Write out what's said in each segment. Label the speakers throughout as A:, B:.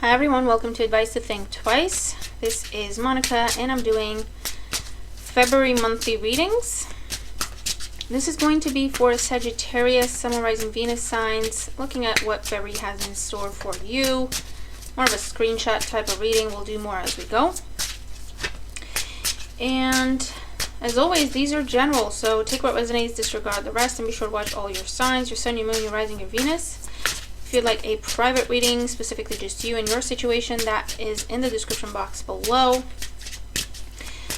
A: Hi everyone, welcome to Advice to Think Twice. This is Monica and I'm doing February monthly readings. This is going to be for Sagittarius, Sun, Moon, Rising, Venus signs, looking at what February has in store for you. More of a screenshot type of reading. We'll do more as we go. And as always, these are general, so take what resonates, disregard the rest, and be sure to watch all your signs, your Sun, your Moon, your Rising, your Venus. If you'd like a private reading, specifically just you and your situation, that is in the description box below.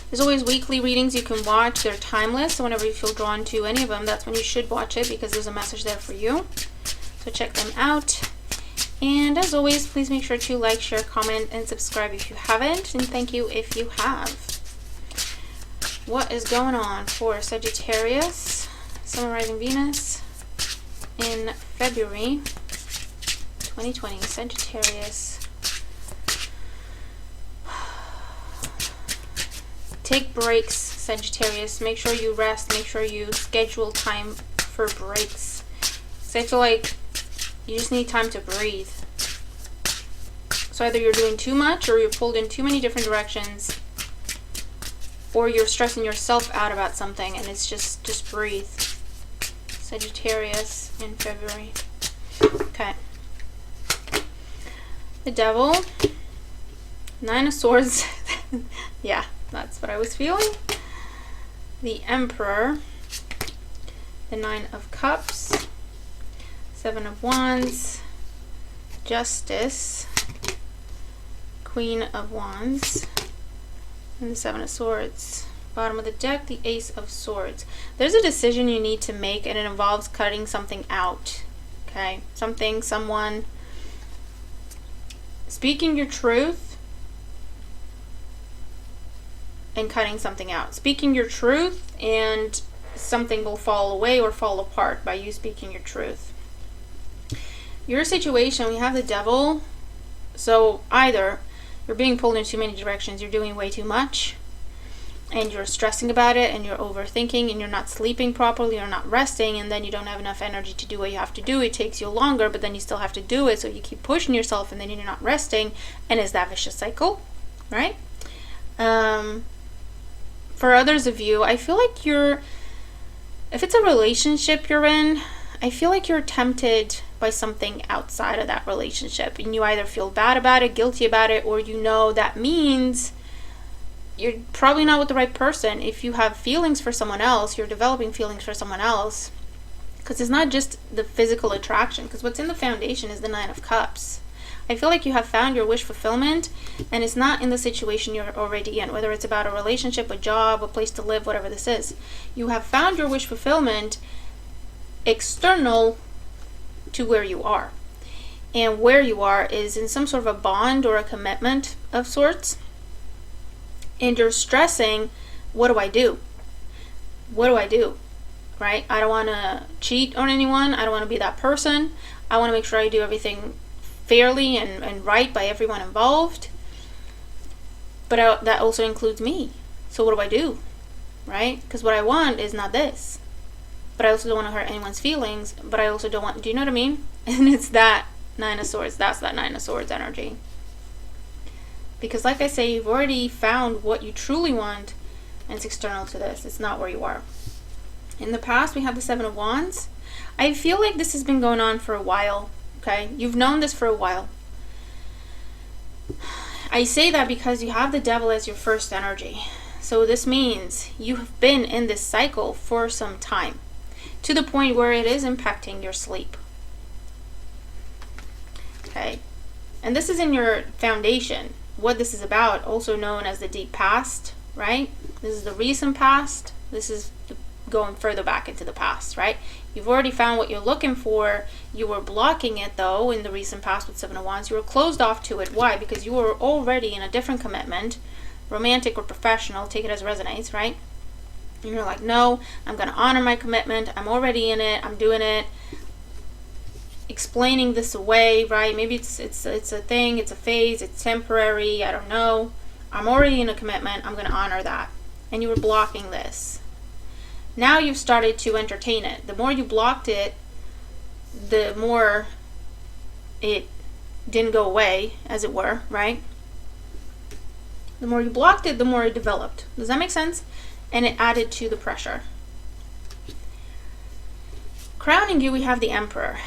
A: There's always weekly readings you can watch. They're timeless, so whenever you feel drawn to any of them, that's when you should watch it because there's a message there for you. So check them out. And as always, please make sure to like, share, comment, and subscribe if you haven't. And thank you if you have. What is going on for Sagittarius, Sun, Rising, Venus in February 2020, Sagittarius? Take breaks, Sagittarius. Make sure you rest. Make sure you schedule time for breaks. So I feel like you just need time to breathe. So either you're doing too much or you're pulled in too many different directions, or you're stressing yourself out about something, and it's just breathe. Sagittarius in February. Okay. The Devil, Nine of Swords. Yeah, that's what I was feeling. The Emperor, the Nine of Cups, Seven of Wands, Justice, Queen of Wands, and the Seven of Swords. Bottom of the deck, the Ace of Swords. There's a decision you need to make, and it involves cutting something out. Okay? Something, someone. Speaking your truth and cutting something out. Speaking your truth and something will fall away or fall apart by you speaking your truth. Your situation, we have the Devil. So either you're being pulled in too many directions, you're doing way too much, and you're stressing about it, and you're overthinking, and you're not sleeping properly, you're not resting, and then you don't have enough energy to do what you have to do. It takes you longer, but then you still have to do it, so you keep pushing yourself, and then you're not resting, and it's that vicious cycle, right? For others of you, I feel like if it's a relationship you're in, I feel like you're tempted by something outside of that relationship, and you either feel bad about it, guilty about it, or you know that means you're probably not with the right person. If you have feelings for someone else, you're developing feelings for someone else, because it's not just the physical attraction, because what's in the foundation is the Nine of Cups. I feel like you have found your wish fulfillment, and it's not in the situation you're already in, whether it's about a relationship, a job, a place to live, whatever this is. You have found your wish fulfillment external to where you are, and where you are is in some sort of a bond or a commitment of sorts. And you're stressing, what do I do? What do I do? Right? I don't want to cheat on anyone. I don't want to be that person. I want to make sure I do everything fairly and right by everyone involved. But that also includes me. So what do I do? Right? Because what I want is not this. But I also don't want to hurt anyone's feelings. But I also don't want, do you know what I mean? And it's that Nine of Swords. That's that Nine of Swords energy. Because like I say, you've already found what you truly want, and it's external to this. It's not where you are. In the past, we have the Seven of Wands. I feel like this has been going on for a while, okay? You've known this for a while. I say that because you have the Devil as your first energy. So this means you have been in this cycle for some time, to the point where it is impacting your sleep. Okay? And this is in your foundation. What this is about, also known as the deep past, right? This is the recent past. This is going further back into the past, right? You've already found what you're looking for. You were blocking it, though, in the recent past with Seven of Wands. You were closed off to it. Why? Because you were already in a different commitment, romantic or professional. Take it as resonates, right? And you're like, no, I'm going to honor my commitment. I'm already in it. I'm doing it. Explaining this away, right? Maybe it's a thing, it's a phase, it's temporary, I don't know. I'm already in a commitment, I'm going to honor that. And you were blocking this. Now you've started to entertain it. The more you blocked it, the more it didn't go away, as it were, right? The more you blocked it, the more it developed. Does that make sense? And it added to the pressure. Crowning you, we have the Emperor.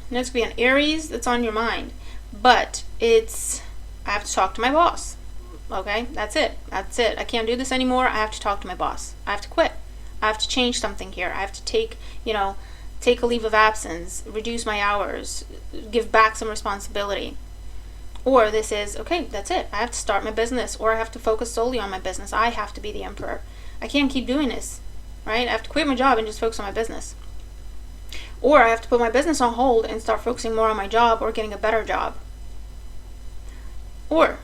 A: Next, we have Aries. That's on your mind. But it's, I have to talk to my boss. Okay, that's it. That's it. I can't do this anymore. I have to talk to my boss. I have to quit. I have to change something here. I have to take a leave of absence, reduce my hours, give back some responsibility. Or this is, okay, that's it. I have to start my business, or I have to focus solely on my business. I have to be the Emperor. I can't keep doing this, right? I have to quit my job and just focus on my business. Or I have to put my business on hold and start focusing more on my job or getting a better job. Or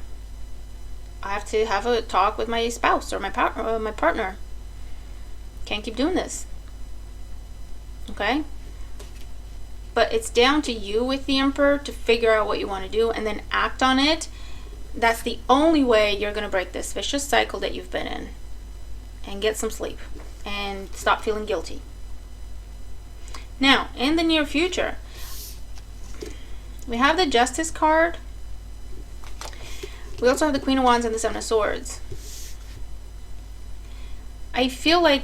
A: I have to have a talk with my spouse or my partner. Can't keep doing this. Okay? But it's down to you with the Emperor to figure out what you want to do and then act on it. That's the only way you're going to break this vicious cycle that you've been in. And get some sleep. And stop feeling guilty. Now, in the near future, we have the Justice card. We also have the Queen of Wands and the Seven of Swords. I feel like,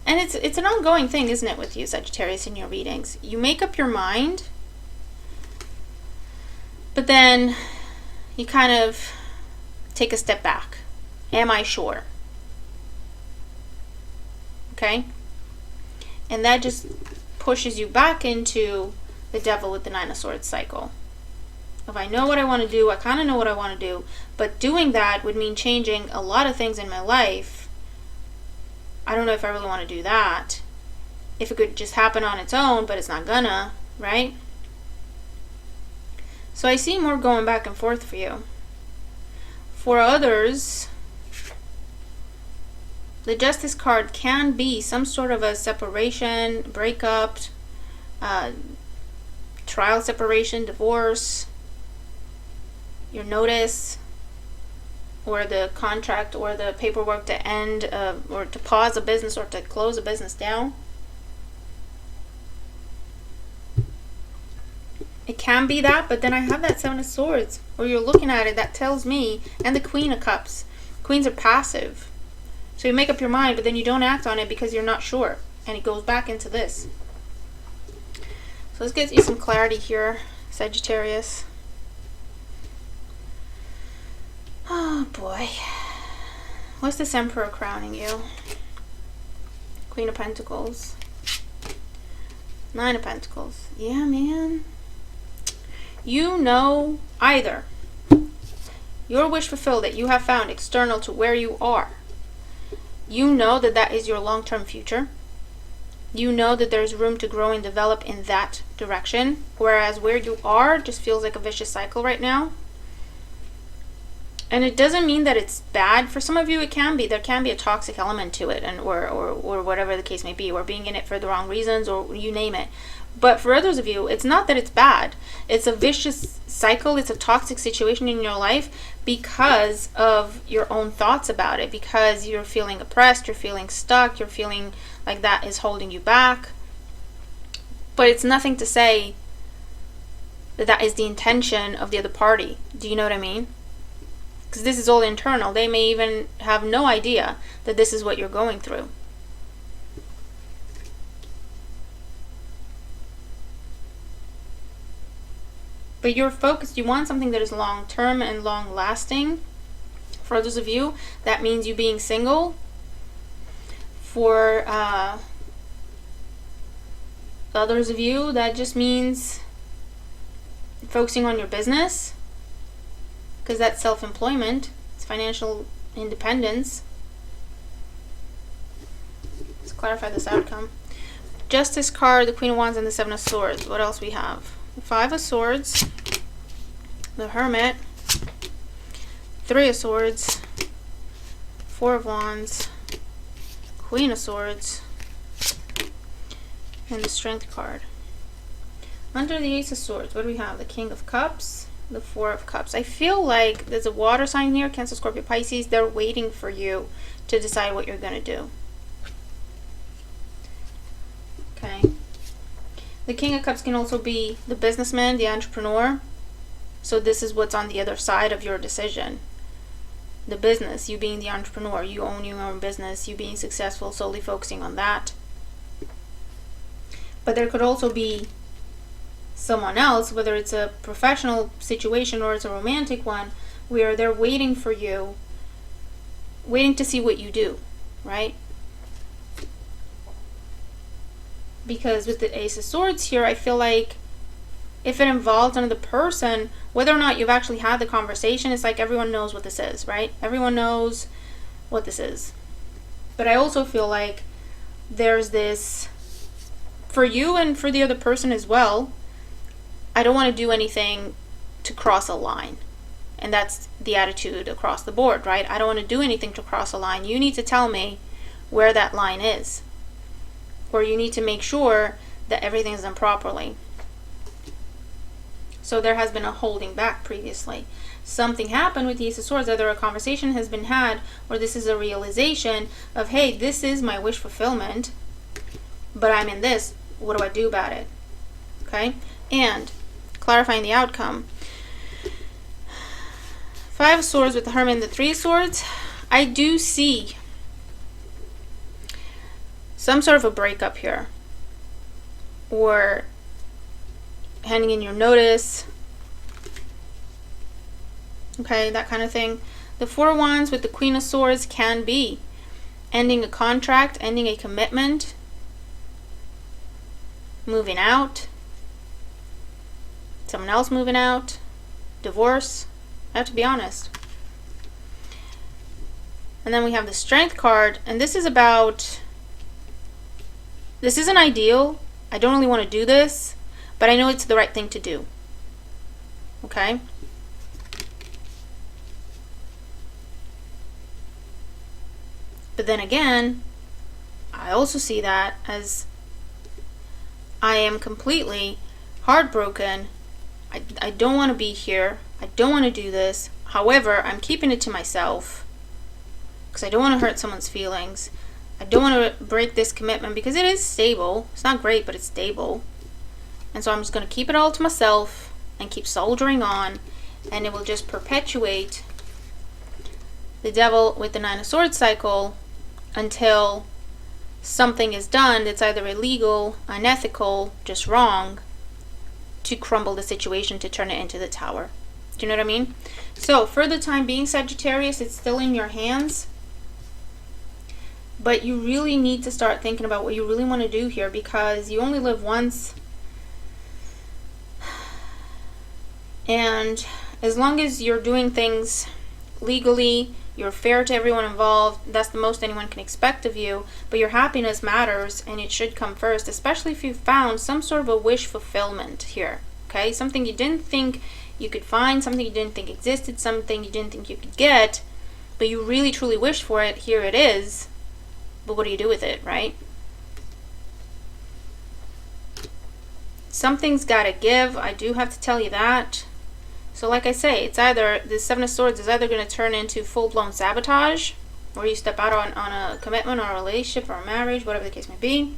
A: and it's an ongoing thing, isn't it, with you, Sagittarius, in your readings. You make up your mind, but then you kind of take a step back. Am I sure? Okay? And that just pushes you back into the Devil with the Nine of Swords cycle. If I know what I want to do, I kind of know what I want to do, but doing that would mean changing a lot of things in my life. I don't know if I really want to do that. If it could just happen on its own, but it's not gonna, right? So I see more going back and forth for you. For others, the Justice card can be some sort of a separation, breakup, trial separation, divorce, your notice, or the contract or the paperwork to end or to pause a business or to close a business down. It can be that, but then I have that Seven of Swords where you're looking at it. That tells me, and the Queen of Cups. Queens are passive. So you make up your mind, but then you don't act on it because you're not sure. And it goes back into this. So let's get you some clarity here, Sagittarius. Oh boy. What's this Emperor crowning you? Queen of Pentacles. Nine of Pentacles. Yeah, man. You know either your wish fulfilled that you have found external to where you are. You know that that is your long-term future. You know that there's room to grow and develop in that direction. Whereas where you are just feels like a vicious cycle right now. And it doesn't mean that it's bad. For some of you, it can be. There can be a toxic element to it, and or whatever the case may be, or being in it for the wrong reasons, or you name it. But for others of you, it's not that it's bad. It's a vicious cycle. It's a toxic situation in your life because of your own thoughts about it, because you're feeling oppressed, you're feeling stuck, you're feeling like that is holding you back. But it's nothing to say that that is the intention of the other party. Do you know what I mean? Because this is all internal. They may even have no idea that this is what you're going through. But you're focused. You want something that is long-term and long-lasting. For those of you, that means you being single. For others of you, that just means focusing on your business. Because that's self-employment. It's financial independence. Let's clarify this outcome. Justice card, the Queen of Wands, and the Seven of Swords. What else we have? The Five of Swords. The Hermit. Three of Swords. Four of Wands. Queen of Swords. And the Strength card. Under the Ace of Swords, what do we have? The King of Cups. The Four of Cups. I feel like there's a water sign here, Cancer, Scorpio, Pisces. They're waiting for you to decide what you're going to do. Okay. The King of Cups can also be the businessman, the entrepreneur. So this is what's on the other side of your decision. The business, you being the entrepreneur, you own your own business, you being successful, solely focusing on that. But there could also be someone else, whether it's a professional situation or it's a romantic one, where they're waiting for you, waiting to see what you do, right? Because with the Ace of Swords here, I feel like if it involves another person, whether or not you've actually had the conversation, it's like everyone knows what this is, right? Everyone knows what this is. But I also feel like there's this, for you and for the other person as well, I don't want to do anything to cross a line. And that's the attitude across the board, right? I don't want to do anything to cross a line. You need to tell me where that line is. Or you need to make sure that everything is done properly. So there has been a holding back previously. Something happened with the Ace of Swords, either a conversation has been had, or this is a realization of, hey, this is my wish fulfillment, but I'm in this. What do I do about it? Okay? And clarifying the outcome. Five of Swords with the Hermit and the Three of Swords. I do see some sort of a breakup here, or handing in your notice, okay, that kind of thing. The Four of Wands with the Queen of Swords can be ending a contract, ending a commitment, moving out, someone else moving out, divorce. I have to be honest. And then we have the Strength card, and this is about, this isn't ideal. I don't really want to do this, but I know it's the right thing to do. Okay? But then again, I also see that as I am completely heartbroken. I don't want to be here. I don't want to do this. However, I'm keeping it to myself because I don't want to hurt someone's feelings. I don't want to break this commitment because it is stable. It's not great, but it's stable. And so I'm just going to keep it all to myself and keep soldiering on, and it will just perpetuate the Devil with the Nine of Swords cycle until something is done that's either illegal, unethical, just wrong, to crumble the situation, to turn it into the Tower. Do you know what I mean? So for the time being, Sagittarius, it's still in your hands. But you really need to start thinking about what you really want to do here, because you only live once. And as long as you're doing things legally, you're fair to everyone involved, that's the most anyone can expect of you. But your happiness matters, and it should come first, especially if you found some sort of a wish fulfillment here. Okay? Something you didn't think you could find, something you didn't think existed, something you didn't think you could get, but you really truly wished for it. Here it is. But what do you do with it, right? Something's got to give. I do have to tell you that. So like I say, it's either, the Seven of Swords is either going to turn into full-blown sabotage, or you step out on a commitment or a relationship or a marriage, whatever the case may be.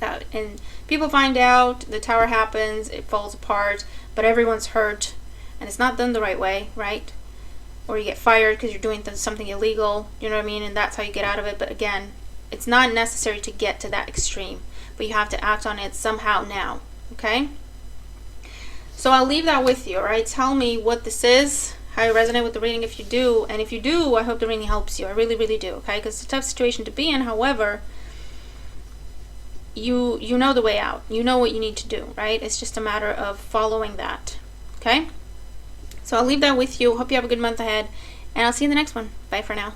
A: And people find out, the Tower happens, it falls apart, but everyone's hurt, and it's not done the right way, right? Or you get fired because you're doing something illegal, you know what I mean? And that's how you get out of it. But again, it's not necessary to get to that extreme, but you have to act on it somehow now, okay? So I'll leave that with you, all right? Tell me what this is, how you resonate with the reading if you do. And if you do, I hope the reading helps you. I really, really do, okay? Because it's a tough situation to be in. However, you know the way out. You know what you need to do, right? It's just a matter of following that, okay? So I'll leave that with you. Hope you have a good month ahead, and I'll see you in the next one. Bye for now.